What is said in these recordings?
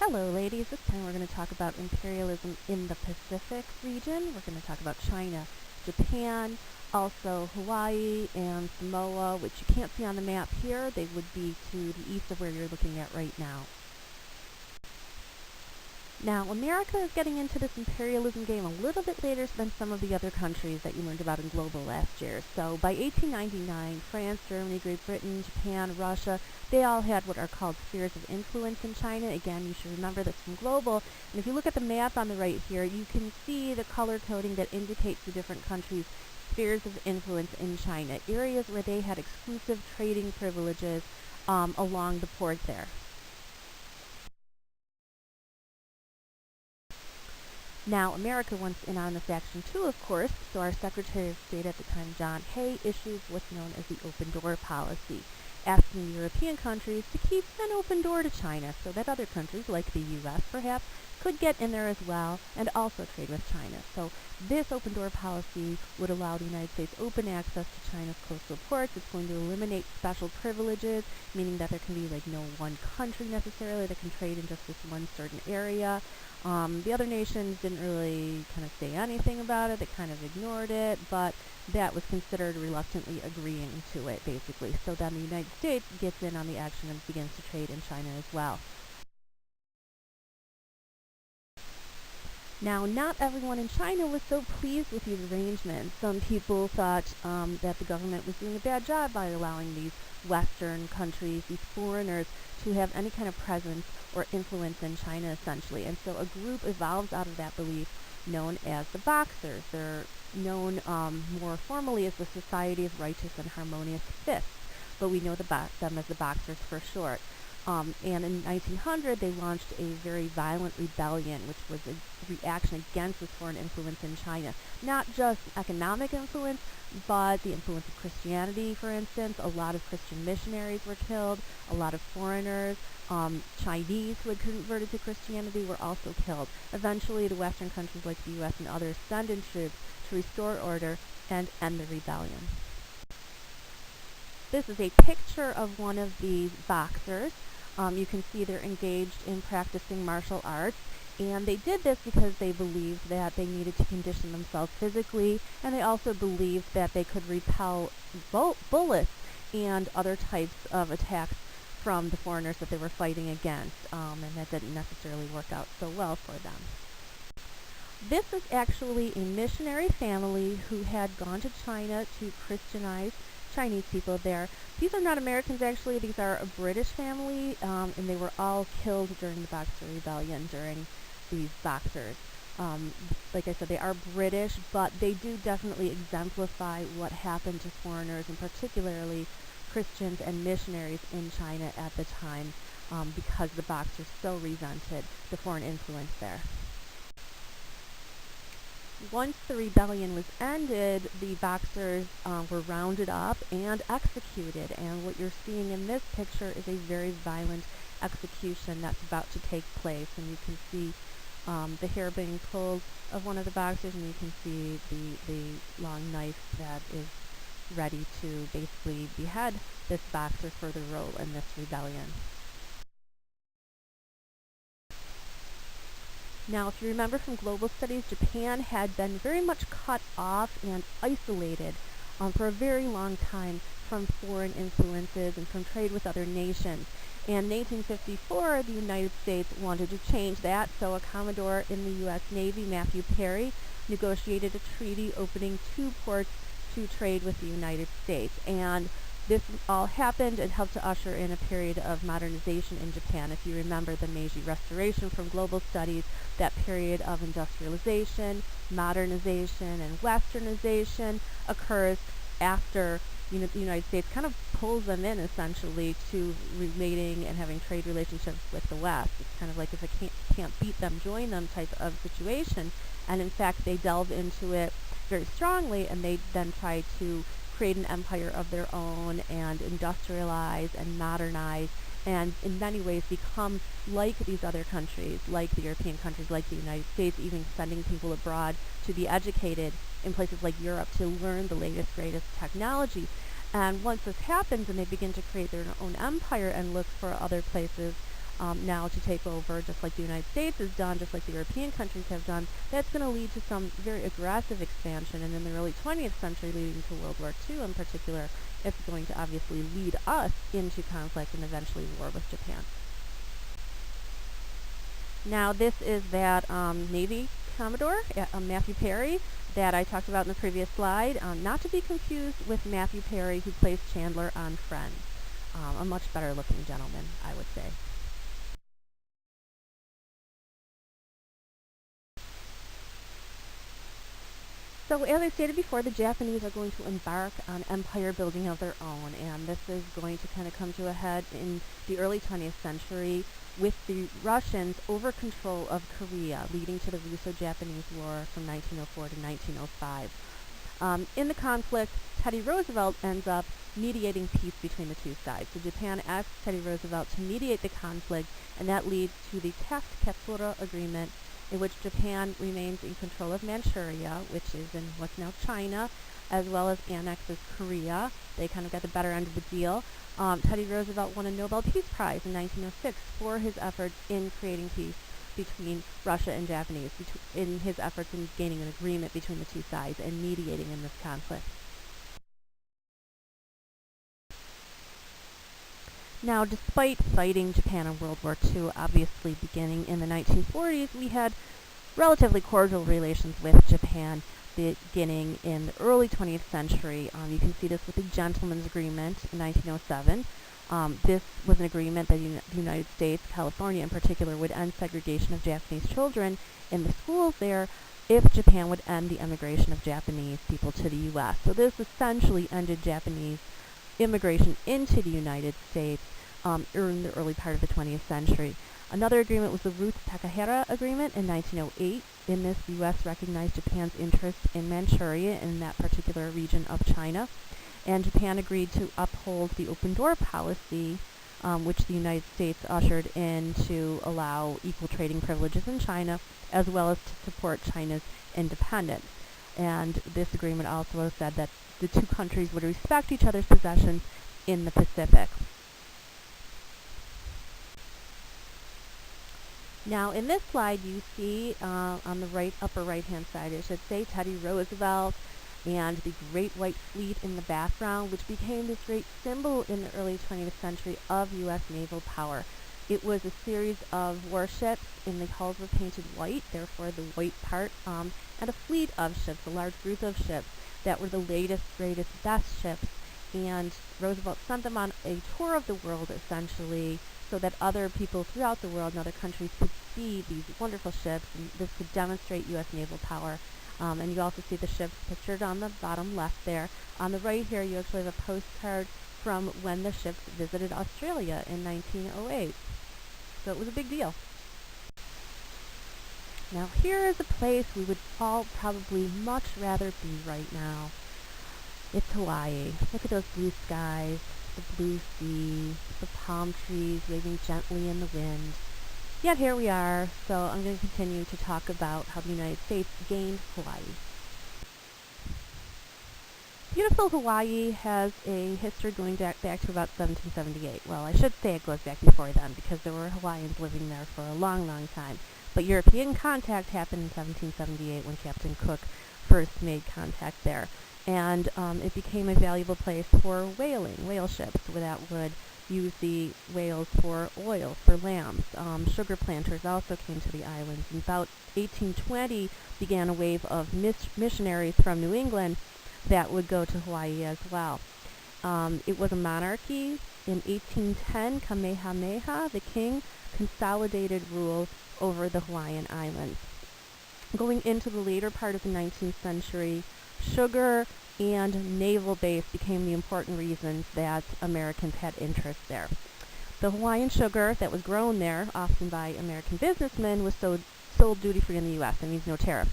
Hello ladies, this time we're going to talk about imperialism in the Pacific region. We're going to talk about China, Japan, also Hawaii and Samoa, which you can't see on the map here. They would be to the east of where you're looking at right now. Now, America is getting into this imperialism game a little bit later than some of the other countries that you learned about in Global last year. So by 1899, France, Germany, Great Britain, Japan, Russia, they all had what are called spheres of influence in China. Again, you should remember this from Global. And if you look at the map on the right here, you can see the color coding that indicates the different countries' spheres of influence in China, areas where they had exclusive trading privileges along the port there. Now, America wants in on this action too, of course, so our Secretary of State at the time, John Hay, issues what's known as the open door policy, asking European countries to keep an open door to China so that other countries, like the U.S. perhaps, could get in there as well and also trade with China. So this open door policy would allow the United States open access to China's coastal ports. It's going to eliminate special privileges, meaning that there can be like no one country necessarily that can trade in just this one certain area. The other nations didn't really kind of say anything about it. They kind of ignored it, but that was considered reluctantly agreeing to it, basically. So then the United States gets in on the action and begins to trade in China as well. Now, not everyone in China was so pleased with these arrangements. Some people thought that the government was doing a bad job by allowing these Western countries, these foreigners, to have any kind of presence or influence in China, essentially. And so a group evolves out of that belief known as the Boxers. They're known more formally as the Society of Righteous and Harmonious Fists, but we know them as the Boxers for short. And in 1900, they launched a very violent rebellion, which was a reaction against this foreign influence in China. Not just economic influence, but the influence of Christianity, for instance. A lot of Christian missionaries were killed. A lot of foreigners, Chinese who had converted to Christianity, were also killed. Eventually, the Western countries like the U.S. and others send in troops to restore order and end the rebellion. This is a picture of one of these Boxers. You can see they're engaged in practicing martial arts, and they did this because they believed that they needed to condition themselves physically, and they also believed that they could repel bullets and other types of attacks from the foreigners that they were fighting against, and that didn't necessarily work out so well for them. This is actually a missionary family who had gone to China to Christianize Chinese people there. These are not Americans, actually. These are a British family, and they were all killed during the Boxer Rebellion, during these Boxers. Like I said, they are British, but they do definitely exemplify what happened to foreigners, and particularly Christians and missionaries in China at the time, because the Boxers so resented the foreign influence there. Once the rebellion was ended, the Boxers were rounded up and executed, and what you're seeing in this picture is a very violent execution that's about to take place. And you can see the hair being pulled of one of the Boxers, and you can see the long knife that is ready to basically behead this Boxer for the role in this rebellion. Now, if you remember from global studies, Japan had been very much cut off and isolated for a very long time from foreign influences and from trade with other nations. And in 1854, the United States wanted to change that, so a Commodore in the U.S. Navy, Matthew Perry, negotiated a treaty opening 2 ports to trade with the United States. And this all happened and helped to usher in a period of modernization in Japan. If you remember the Meiji Restoration from global studies, that period of industrialization, modernization, and westernization occurs after the United States kind of pulls them in, essentially, to relating and having trade relationships with the West. It's kind of like if I can't beat them, join them type of situation. And in fact, they delve into it very strongly, and they then try to create an empire of their own and industrialize and modernize, and in many ways become like these other countries, like the European countries, like the United States, even sending people abroad to be educated in places like Europe to learn the latest, greatest technology. And once this happens and they begin to create their own empire and look for other places now to take over, just like the United States has done, just like the European countries have done. That's going to lead to some very aggressive expansion, and in the early 20th century, leading to World War II in particular, it's going to obviously lead us into conflict and eventually war with Japan. Now, this is that Navy Commodore, Matthew Perry, that I talked about in the previous slide, not to be confused with Matthew Perry, who plays Chandler on Friends. A much better looking gentleman, I would say. So as I stated before, the Japanese are going to embark on empire building of their own, and this is going to kind of come to a head in the early 20th century with the Russians over control of Korea, leading to the Russo-Japanese War from 1904 to 1905. In the conflict, Teddy Roosevelt ends up mediating peace between the two sides. So Japan asks Teddy Roosevelt to mediate the conflict, and that leads to the Taft-Katsura Agreement, in which Japan remains in control of Manchuria, which is in what's now China, as well as annexes Korea. They kind of got the better end of the deal. Teddy Roosevelt won a Nobel Peace Prize in 1906 for his efforts in creating peace between Russia and Japanese, in his efforts in gaining an agreement between the two sides and mediating in this conflict. Now, despite fighting Japan in World War II, obviously beginning in the 1940s, we had relatively cordial relations with Japan beginning in the early 20th century. You can see this with the Gentleman's Agreement in 1907. This was an agreement that the United States, California in particular, would end segregation of Japanese children in the schools there if Japan would end the immigration of Japanese people to the U.S. So this essentially ended Japanese immigration into the United States in the early part of the 20th century. Another agreement was the Ruth-Takahara Agreement in 1908. In this, the U.S. recognized Japan's interest in Manchuria, in that particular region of China, and Japan agreed to uphold the open door policy, which the United States ushered in to allow equal trading privileges in China, as well as to support China's independence. And this agreement also said that the two countries would respect each other's possessions in the Pacific. Now, in this slide, you see on the upper right-hand side, it should say Teddy Roosevelt and the Great White Fleet in the background, which became this great symbol in the early 20th century of U.S. naval power. It was a series of warships, and the hulls were painted white, therefore the white part, and a fleet of ships, a large group of ships that were the latest, greatest, best ships. And Roosevelt sent them on a tour of the world, essentially, so that other people throughout the world and other countries could see these wonderful ships, and this could demonstrate U.S. naval power. And you also see the ships pictured on the bottom left there. On the right here, you actually have a postcard from when the ships visited Australia in 1908. So it was a big deal. Now here is a place we would all probably much rather be right now. It's Hawaii. Look at those blue skies, the blue sea, the palm trees waving gently in the wind. Yet here we are, so I'm going to continue to talk about how the United States gained Hawaii. Beautiful Hawaii has a history going back to about 1778. Well, I should say it goes back before then, because there were Hawaiians living there for a long, long time. But European contact happened in 1778 when Captain Cook first made contact there. And it became a valuable place for whaling, whale ships that would use the whales for oil, for lambs. Sugar planters also came to the islands. In about 1820 began a wave of missionaries from New England that would go to Hawaii as well. It was a monarchy. In 1810, Kamehameha, the king, consolidated rule over the Hawaiian Islands. Going into the later part of the 19th century, sugar and naval base became the important reasons that Americans had interest there. The Hawaiian sugar that was grown there, often by American businessmen, was sold duty-free in the U.S. That means no tariff.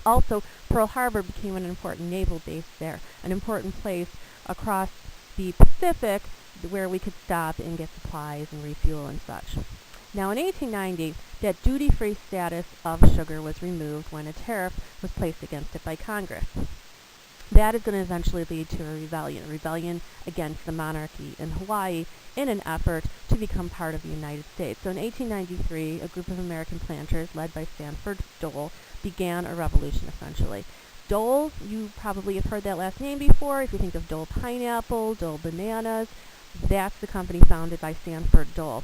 Also, Pearl Harbor became an important naval base there, an important place across the Pacific where we could stop and get supplies and refuel and such. Now, in 1890, that duty-free status of sugar was removed when a tariff was placed against it by Congress. that is going to eventually lead to a rebellion against the monarchy in Hawaii in an effort to become part of the United States. So in 1893, a group of American planters led by Sanford Dole began a revolution essentially. Dole, you probably have heard that last name before. If you think of Dole Pineapple, Dole Bananas, that's the company founded by Sanford Dole.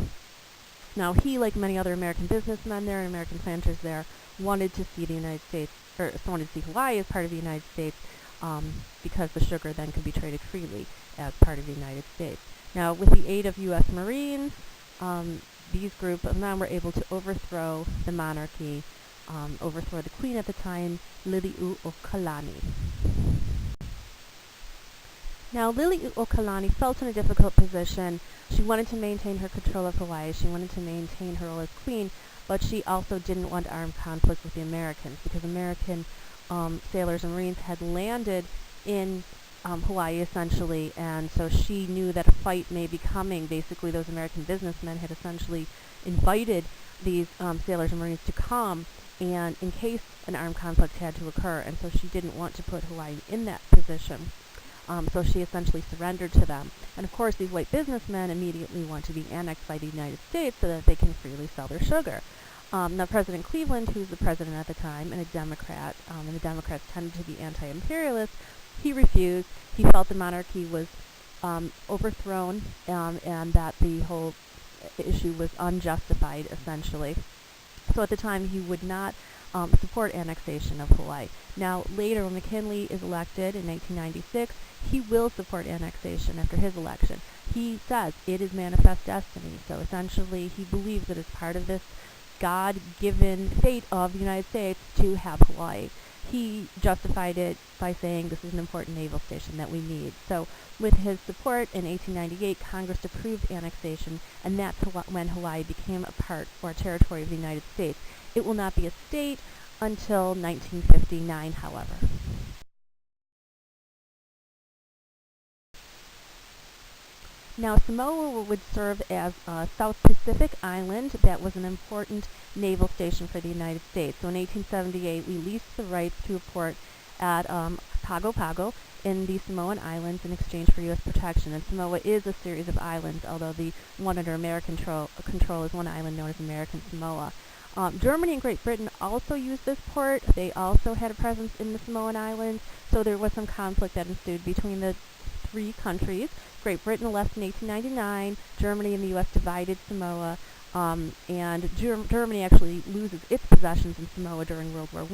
Now, he, like many other American businessmen there and American planters there, wanted to see the United States, or wanted to see Hawaii as part of the United States, because the sugar then could be traded freely as part of the United States. Now, with the aid of U.S. Marines, these group of men were able to overthrow the monarchy, overthrow the queen at the time, Liliuokalani. Now, Liliuokalani felt in a difficult position. She wanted to maintain her control of Hawaii. She wanted to maintain her role as queen, but she also didn't want armed conflict with the Americans because American sailors and Marines had landed in Hawaii essentially, and so she knew that a fight may be coming. Basically, those American businessmen had essentially invited these sailors and Marines to come, and in case an armed conflict had to occur, and so she didn't want to put Hawaii in that position. So she essentially surrendered to them. And of course, these white businessmen immediately want to be annexed by the United States so that they can freely sell their sugar. Now, President Cleveland, who's the president at the time and a Democrat, and the Democrats tended to be anti-imperialist, he refused. He felt the monarchy was overthrown and that the whole issue was unjustified, essentially. So at the time, he would not support annexation of Hawaii. Now, later, when McKinley is elected in 1996, he will support annexation after his election. He says it is manifest destiny. So essentially, he believes that it's part of this God-given fate of the United States to have Hawaii. He justified it by saying this is an important naval station that we need. So with his support in 1898, Congress approved annexation, and that's when Hawaii became a part or a territory of the United States. It will not be a state until 1959, however. Now, Samoa would serve as a South Pacific island that was an important naval station for the United States. So in 1878, we leased the rights to a port at Pago Pago in the Samoan Islands in exchange for U.S. protection. And Samoa is a series of islands, although the one under American control is one island known as American Samoa. Germany and Great Britain also used this port. They also had a presence in the Samoan Islands, so there was some conflict that ensued between the three countries. Great Britain left in 1899. Germany and the U.S. divided Samoa, and Germany actually loses its possessions in Samoa during World War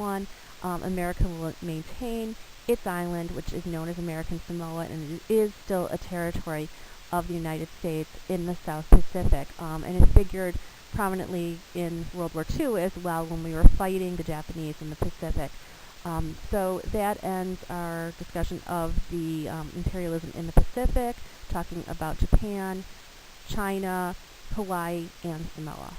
I. America will maintain its island, which is known as American Samoa, and it is still a territory of the United States in the South Pacific, and it figured prominently in World War II as well when we were fighting the Japanese in the Pacific. So that ends our discussion of the imperialism in the Pacific, talking about Japan, China, Hawaii, and Samoa.